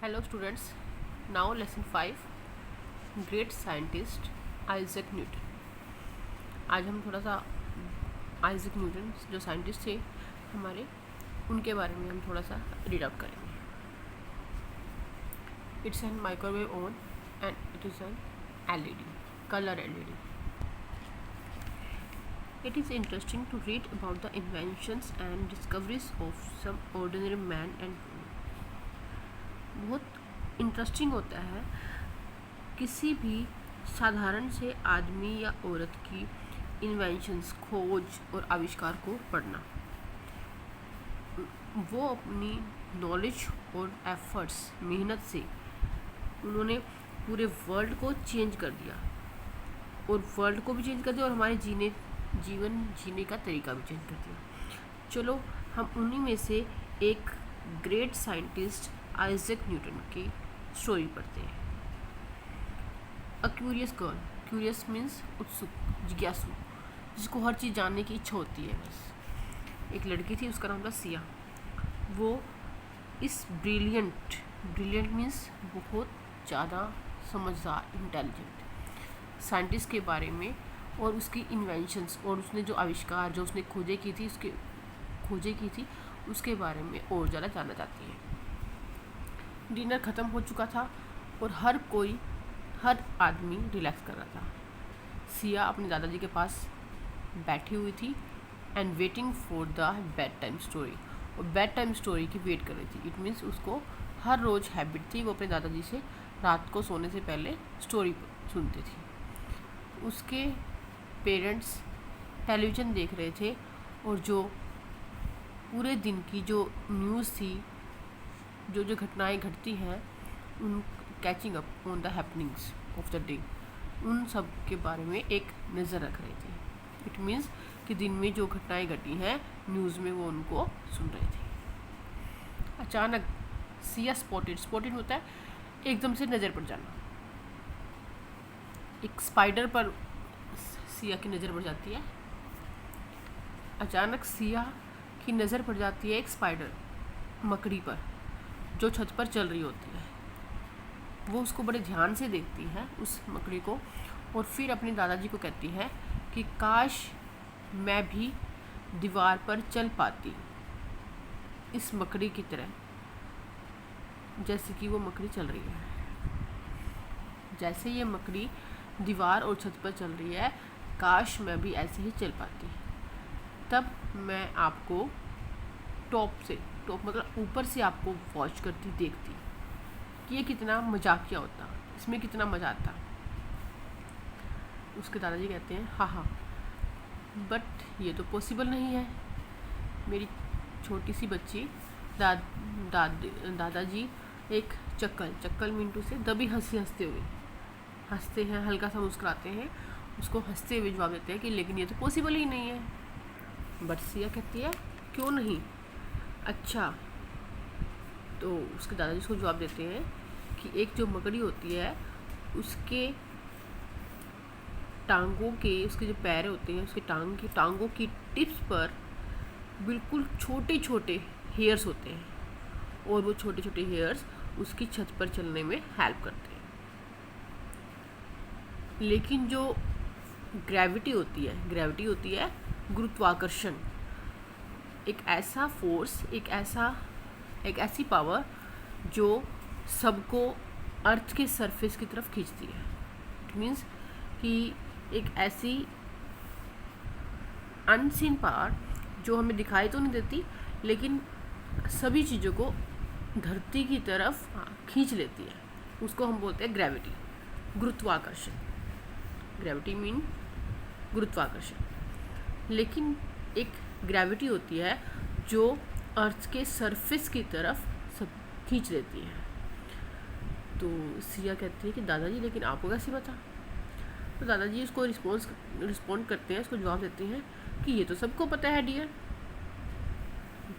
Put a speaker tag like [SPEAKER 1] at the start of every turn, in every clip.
[SPEAKER 1] Hello students, now lesson 5 Great Scientist Isaac Newton। आज हम थोड़ा सा आइजैक न्यूटन जो साइंटिस्ट थे हमारे उनके बारे में हम थोड़ा सा रीड आउट करेंगे। It's an microwave oven and it is an LED, color LED. It is interesting to read about the inventions and discoveries of some ordinary man and woman. बहुत इंटरेस्टिंग होता है किसी भी साधारण से आदमी या औरत की इन्वेंशंस, खोज और आविष्कार को पढ़ना। वो अपनी नॉलेज और एफर्ट्स, मेहनत से उन्होंने पूरे वर्ल्ड को चेंज कर दिया और वर्ल्ड को भी चेंज कर दिया और हमारे जीवन जीने का तरीका भी चेंज कर दिया। चलो हम उन्हीं में से एक ग्रेट साइंटिस्ट आइजैक न्यूटन की स्टोरी पढ़ते हैं। A curious girl, curious means उत्सुक, जिज्ञासु, जिसको हर चीज़ जानने की इच्छा होती है। बस एक लड़की थी, उसका नाम था सिया। वो इस ब्रिलियंट मीन्स बहुत ज़्यादा समझदार, इंटेलिजेंट साइंटिस्ट के बारे में और उसकी इन्वेंशंस और उसने जो आविष्कार, जो उसने खोजें की थी उसके बारे में और ज़्यादा जानना चाहती है। डिनर ख़त्म हो चुका था और हर आदमी रिलैक्स कर रहा था। सिया अपने दादाजी के पास बैठी हुई थी and waiting for the bed time story, और बेड टाइम स्टोरी की वेट कर रही थी। इट मीन्स उसको हर रोज़ हैबिट थी वो अपने दादाजी से रात को सोने से पहले स्टोरी सुनती थी। उसके पेरेंट्स टेलीविज़न देख रहे थे और जो पूरे दिन की जो न्यूज़ थी, जो घटनाएं घटती हैं, उन catching up on the happenings of the day, उन सब के बारे में एक नज़र रख रहे थे। इट मीन्स कि दिन में जो घटनाएं घटी हैं न्यूज़ में वो उनको सुन रहे थे। अचानक सिया स्पॉटेड होता है एकदम से नज़र पड़ जाना। एक स्पाइडर पर सिया की नज़र पड़ जाती है। अचानक सिया की नज़र पड़ जाती है एक स्पाइडर, मकड़ी पर, जो छत पर चल रही होती है। वो उसको बड़े ध्यान से देखती है, उस मकड़ी को, और फिर अपने दादाजी को कहती है कि काश मैं भी दीवार पर चल पाती इस मकड़ी की तरह, जैसे कि वो मकड़ी चल रही है। जैसे ये मकड़ी दीवार और छत पर चल रही है, काश मैं भी ऐसे ही चल पाती। तब मैं आपको टॉप मतलब ऊपर से आपको वॉच करती, देखती कि ये कितना मजाकिया होता, इसमें कितना मज़ा आता। उसके दादाजी कहते हैं हाँ, बट ये तो पॉसिबल नहीं है। मेरी छोटी सी बच्ची दादाजी एक चक्कल मिंटू से दबी हंसते हैं, हल्का सा मुस्कुराते हैं, उसको हंसते हुए जवाब देते हैं कि लेकिन ये तो पॉसिबल ही नहीं है। बट सिया कहती है क्यों नहीं? अच्छा, तो उसके दादाजी उसको जवाब देते हैं कि एक जो मकड़ी होती है उसके टांगों के, उसके जो पैर होते हैं, उसके टांगों की टिप्स पर बिल्कुल छोटे छोटे हेयर्स होते हैं, और वो छोटे छोटे हेयर्स उसकी छत पर चलने में हेल्प करते हैं। लेकिन जो ग्रेविटी होती है गुरुत्वाकर्षण, एक ऐसा फोर्स, एक ऐसी पावर जो सबको अर्थ के सरफेस की तरफ खींचती है। इट मीन्स कि एक ऐसी अनसीन पावर जो हमें दिखाई तो नहीं देती, लेकिन सभी चीज़ों को धरती की तरफ खींच लेती है। उसको हम बोलते हैं ग्रेविटी, गुरुत्वाकर्षण। ग्रेविटी मीन गुरुत्वाकर्षण। लेकिन एक ग्रेविटी होती है जो अर्थ के सरफेस की तरफ सब खींच लेती है। तो सिया कहती है कि दादाजी लेकिन आपको कैसे पता? तो दादाजी उसको रिस्पॉन्ड करते हैं, उसको जवाब देते हैं कि ये तो सबको पता है डियर।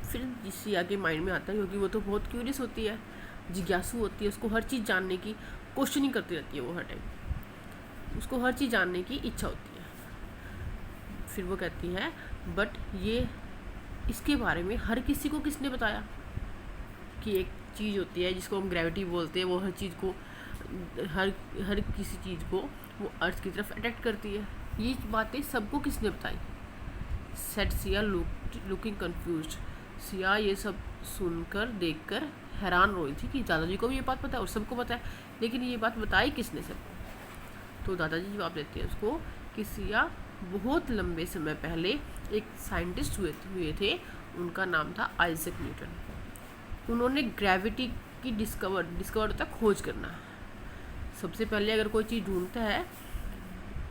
[SPEAKER 1] फिर सिया के माइंड में आता है, क्योंकि वो तो बहुत क्यूरियस होती है, जिज्ञासु होती है, उसको हर चीज़ जानने की क्वेश्चनिंग करती रहती है। वो हर टाइम उसको हर चीज़ जानने की इच्छा होती है। फिर वो कहती है बट ये इसके बारे में हर किसी को किसने बताया कि एक चीज़ होती है जिसको हम ग्रेविटी बोलते हैं, वो हर चीज़ को, हर हर किसी चीज़ को वो अर्थ की तरफ अट्रैक्ट करती है। ये बातें सबको किसने बताई? Set Siya looking confused. Siya ये सब सुनकर देखकर हैरान रोई थी कि दादाजी को भी ये बात पता है और सबको पता है, लेकिन ये बात बताई किसने सबको? तो दादाजी जवाब देते हैं उसको कि सिया बहुत लंबे समय पहले एक साइंटिस्ट हुए थे, उनका नाम था आइजैक न्यूटन। उन्होंने ग्रेविटी की डिस्कवर होता है खोज करना। सबसे पहले अगर कोई चीज़ ढूंढता है,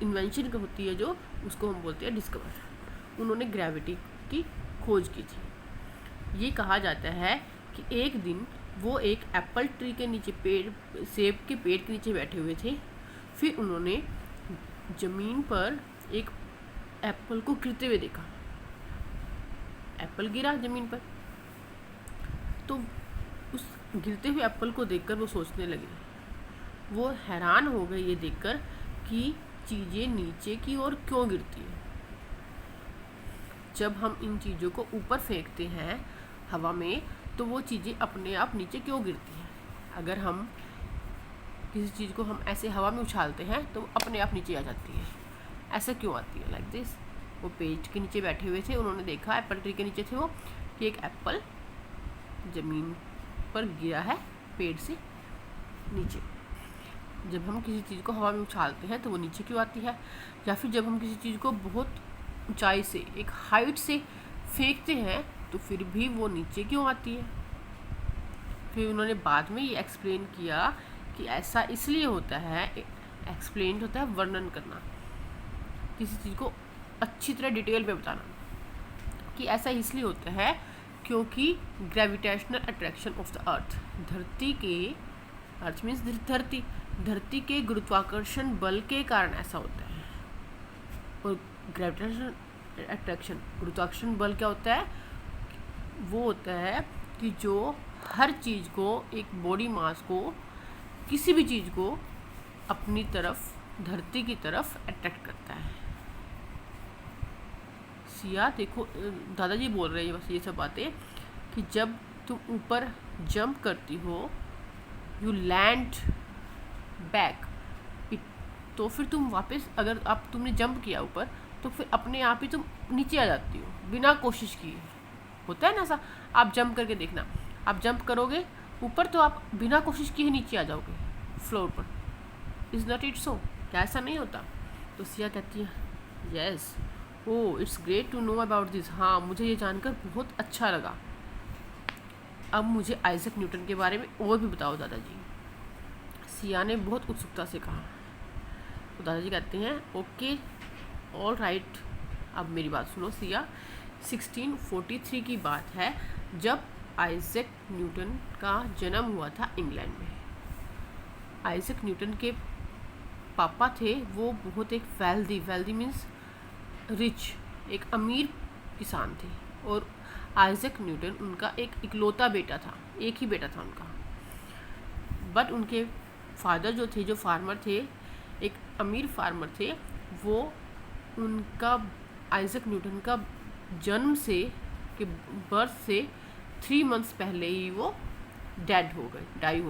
[SPEAKER 1] इन्वेंशन होती है जो, उसको हम बोलते हैं डिस्कवर। उन्होंने ग्रेविटी की खोज की थी। ये कहा जाता है कि एक दिन वो एक एप्पल ट्री के नीचे, सेब के पेड़ के नीचे बैठे हुए थे। फिर उन्होंने ज़मीन पर एक एप्पल को गिरते हुए देखा। एप्पल गिरा ज़मीन पर, तो उस गिरते हुए एप्पल को देखकर वो सोचने लगे, वो हैरान हो गए ये देखकर कि चीज़ें नीचे की ओर क्यों गिरती हैं। जब हम इन चीज़ों को ऊपर फेंकते हैं हवा में, तो वो चीज़ें अपने आप नीचे क्यों गिरती हैं। अगर हम किसी चीज़ को हम ऐसे हवा में उछालते हैं तो वो अपने आप नीचे आ जाती है। ऐसा क्यों आती है? Like this. वो पेड़ के नीचे बैठे हुए थे, उन्होंने देखा, एप्पल ट्री के नीचे थे वो, कि एक एप्पल ज़मीन पर गिरा है पेड़ से नीचे। जब हम किसी चीज़ को हवा में उछालते हैं तो वो नीचे क्यों आती है? या फिर जब हम किसी चीज़ को बहुत ऊंचाई से, एक हाइट से फेंकते हैं तो फिर भी वो नीचे क्यों आती है? फिर उन्होंने बाद में ये एक्सप्लेन किया कि ऐसा इसलिए होता है, एक्सप्लेन होता है वर्णन करना, किसी चीज़ को अच्छी तरह डिटेल में बताना, कि ऐसा इसलिए होता है क्योंकि gravitational attraction of the earth, धरती के, अर्थ मीन्स धरती के गुरुत्वाकर्षण बल के कारण ऐसा होता है। और ग्रेविटेशनल अट्रैक्शन, गुरुत्वाकर्षण बल क्या होता है? वो होता है कि जो हर चीज़ को, एक बॉडी मास को, किसी भी चीज़ को अपनी तरफ, धरती की तरफ अट्रैक्ट करता है। सिया देखो, दादाजी बोल रहे हैं बस ये सब बातें, कि जब तुम ऊपर जंप करती हो, यू लैंड बैक, तो फिर तुम वापस, अगर आप तुमने जंप किया ऊपर, तो फिर अपने आप ही तुम नीचे आ जाती हो बिना कोशिश किए। होता है ना ऐसा, आप जंप करके देखना, आप जंप करोगे ऊपर तो आप बिना कोशिश किए नीचे आ जाओगे फ्लोर पर। Is not it so? क्या ऐसा नहीं होता? तो सिया कहती है yes, oh it's great to know about this. हाँ, मुझे ये जानकर बहुत अच्छा लगा। अब मुझे आइजैक न्यूटन के बारे में और भी बताओ दादाजी। सिया ने बहुत उत्सुकता से कहा। तो दादाजी कहते हैं ओके ऑल राइट, अब मेरी बात सुनो सिया। 1643 की बात है जब आइजैक न्यूटन का जन्म हुआ था इंग्लैंड में। आइजैक न्यूटन के पापा थे, वो बहुत एक वेल्दी मीन्स रिच, एक अमीर किसान थे। और आइजैक न्यूटन उनका एक इकलौता बेटा था, एक ही बेटा था उनका। बट उनके फादर जो थे, जो फार्मर थे, एक अमीर फार्मर थे, वो उनका आइजैक न्यूटन का जन्म से, के बर्थ से 3 मंथ्स पहले ही वो डाई हो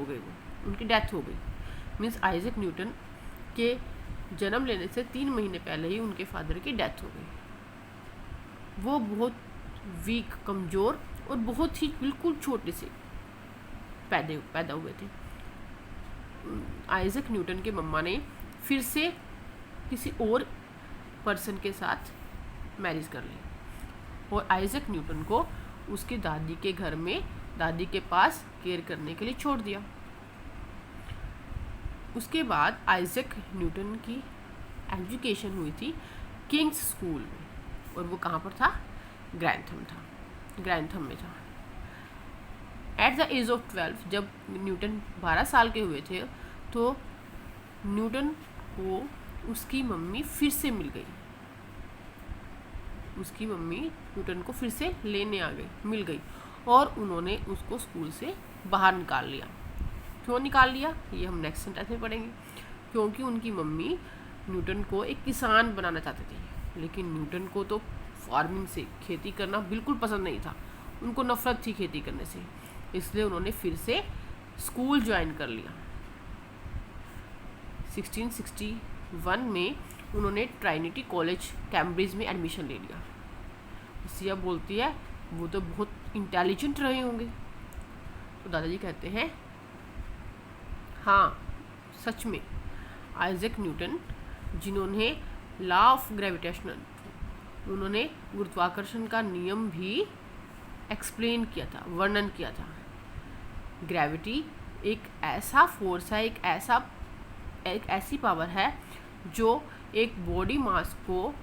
[SPEAKER 1] गए, वो उनकी डेथ हो गई। मीन्स आइजैक न्यूटन के जन्म लेने से 3 महीने पहले ही उनके फादर की डेथ हो गई। वो बहुत वीक, कमज़ोर और बहुत ही बिल्कुल छोटे से पैदा हुए थे। आइजैक न्यूटन के मम्मा ने फिर से किसी और पर्सन के साथ मैरिज कर ली और आइजैक न्यूटन को उसके दादी के घर में, दादी के पास केयर करने के लिए छोड़ दिया। उसके बाद आइजैक न्यूटन की एजुकेशन हुई थी किंग्स स्कूल में, और वो कहाँ पर था? ग्रैंथम में था। एट द एज ऑफ 12, जब न्यूटन 12 साल के हुए थे, तो न्यूटन को उसकी मम्मी फिर से मिल गई। उसकी मम्मी न्यूटन को फिर से लेने मिल गई और उन्होंने उसको स्कूल से बाहर निकाल लिया। क्यों निकाल लिया ये हम नेक्स्ट सेंटेंस में पढ़ेंगे। क्योंकि उनकी मम्मी न्यूटन को एक किसान बनाना चाहते थे, लेकिन न्यूटन को तो फार्मिंग से, खेती करना बिल्कुल पसंद नहीं था। उनको नफरत थी खेती करने से। इसलिए उन्होंने फिर से स्कूल ज्वाइन कर लिया। 1661 में उन्होंने ट्राइनिटी कॉलेज कैम्ब्रिज में एडमिशन ले लिया। सिया बोलती है वो तो बहुत इंटेलिजेंट रहे होंगे। तो दादाजी कहते हैं हाँ सच में, आइजैक न्यूटन जिन्होंने लॉ ऑफ ग्रेविटेशनल, उन्होंने गुरुत्वाकर्षण का नियम भी एक्सप्लेन किया था, वर्णन किया था। ग्रेविटी एक ऐसा फोर्स है, एक ऐसी पावर है जो एक बॉडी मास को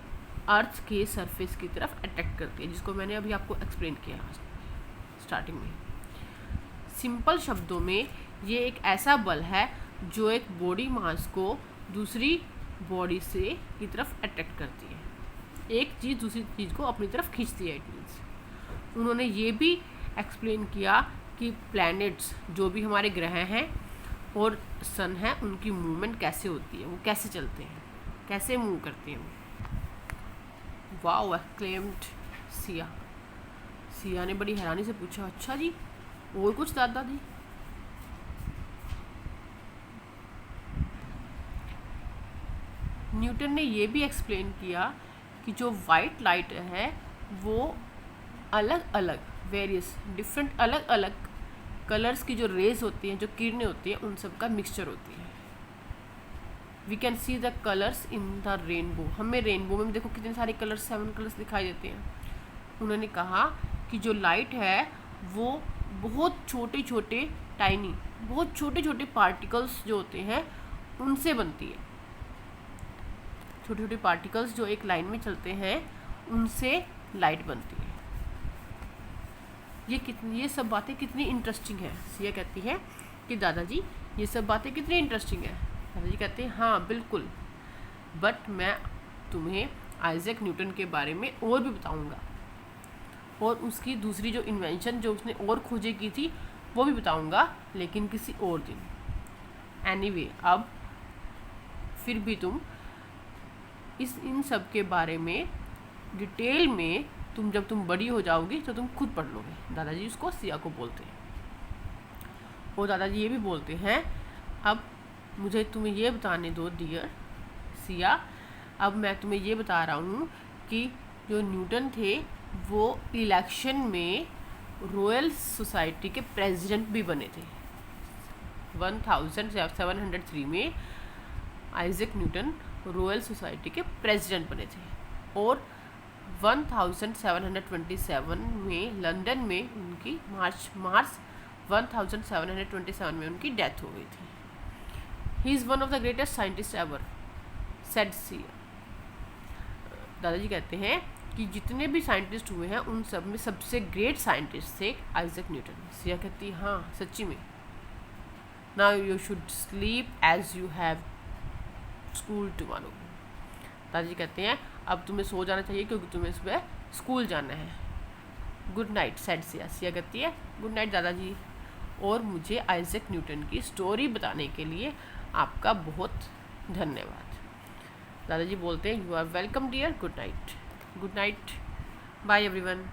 [SPEAKER 1] अर्थ के सरफेस की तरफ अट्रैक्ट करती है, जिसको मैंने अभी आपको एक्सप्लेन किया स्टार्टिंग में। सिंपल शब्दों में ये एक ऐसा बल है जो एक बॉडी मास को दूसरी बॉडी से की तरफ अट्रैक्ट करती है, एक चीज़ दूसरी चीज़ को अपनी तरफ खींचती है। इट मीन्स उन्होंने ये भी एक्सप्लेन किया कि प्लैनेट्स जो भी हमारे ग्रह हैं और सन है, उनकी मूवमेंट कैसे होती है, वो कैसे चलते हैं, कैसे मूव करते हैं वो। Wow acclaimed Siya. सिया ने बड़ी हैरानी से पूछा अच्छा जी और कुछ दादाजी। न्यूटन ने ये भी एक्सप्लेन किया कि जो वाइट लाइट है वो अलग अलग वेरियस डिफरेंट अलग अलग कलर्स की जो रेज होती हैं, जो किरणें होती हैं, उन सब का मिक्सचर होती है। We can see the colours in the rainbow. हमें रेनबो में देखो कितने सारे कलर्स, 7 कलर्स दिखाई देते हैं। उन्होंने कहा कि जो लाइट है वो बहुत छोटे छोटे टाइनी, बहुत छोटे छोटे पार्टिकल्स जो होते हैं उनसे बनती है। छोटे छोटे पार्टिकल्स जो एक लाइन में चलते हैं उनसे लाइट बनती है। ये सब बातें कितनी इंटरेस्टिंग है। सिया कहती है कि दादाजी ये सब बातें कितनी इंटरेस्टिंग है। दादाजी कहते हैं हाँ बिल्कुल, बट मैं तुम्हें आइजैक न्यूटन के बारे में और भी बताऊंगा, और उसकी दूसरी जो इन्वेंशन जो उसने और खोजें की थी वो भी बताऊंगा, लेकिन किसी और दिन। एनीवे, अब फिर भी तुम इन सब के बारे में डिटेल में जब तुम बड़ी हो जाओगी तो तुम खुद पढ़ लोगे। दादाजी उसको सिया को बोलते हैं। और दादाजी ये भी बोलते हैं अब मुझे तुम्हें ये बताने दो डियर सिया, अब मैं तुम्हें ये बता रहा हूँ कि जो न्यूटन थे वो इलेक्शन में रॉयल सोसाइटी के प्रेसिडेंट भी बने थे। 1703 में आइजैक न्यूटन रॉयल सोसाइटी के प्रेसिडेंट बने थे, और 1727 में लंदन में उनकी मार्च 1727 में उनकी डेथ हो गई थी। He is one of the greatest scientist ever, said Siya. दादाजी कहते हैं कि जितने भी साइंटिस्ट हुए हैं उन सब में सबसे ग्रेट साइंटिस्ट थे आइजैक न्यूटन। सिया कहती है हाँ सच्ची में। Now you should sleep as you have school tomorrow. दादाजी कहते हैं अब तुम्हें सो जाना चाहिए क्योंकि तुम्हें सुबह स्कूल जाना है। Good night said Siya. Siya कहती है गुड नाइट दादाजी, और मुझे आइजैक न्यूटन की स्टोरी बताने के लिए आपका बहुत धन्यवाद। दादाजी बोलते हैं you are welcome dear, good night. Good night, bye everyone.